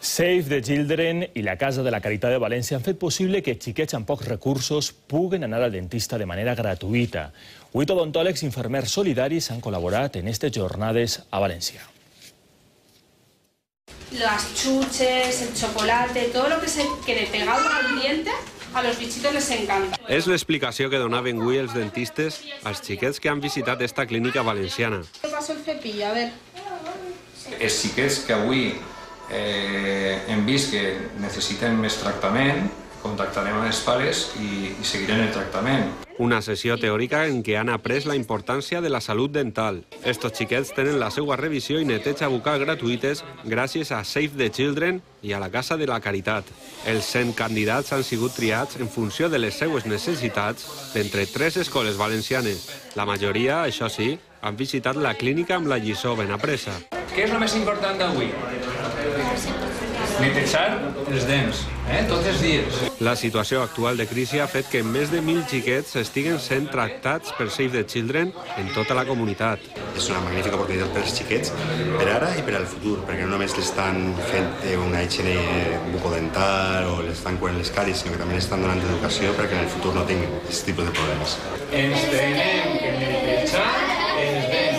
Save the Children i la Casa de la Caritat de València han fet possible que xiquets amb pocs recursos puguen anar al dentista de manera gratuïta. 8 odontòlegs i infermers solidaris han col·laborat en aquestes jornades a València. Las chuches, el chocolate, todo lo que se quede pegado al diente, a los bichitos les encanta. És l'explicació que donaven avui els dentistes als xiquets que han visitat esta clínica valenciana. Paso el cepillo, a ver. Els xiquets que avui hem vist que necessiten més tractament, contactarem amb els pares i seguirem el tractament. Una sessió teòrica en què han après la importància de la salut dental. Estos xiquets tenen la seva revisió i neteja bucal gratuïtes gràcies a Save the Children i a la Casa de la Caritat. Els 100 candidats han sigut triats en funció de les seues necessitats d'entre 3 escoles valencianes. La majoria, això sí, han visitat la clínica amb la lliçó ben apresa. Què és el més important d'avui? Netejar els dents, tots els dies. La situació actual de crisi ha fet que més de 1.000 xiquets estiguen sent tractats per Save the Children en tota la comunitat. És una magnífica oportunitat per als xiquets, per ara i per al futur, perquè no només l'estan fent una higiene bucodental o l'estan curant les càries, sinó que també estan donant educació perquè en el futur no tinguin aquest tipus de problemes. Ens tenem que netejar els dents.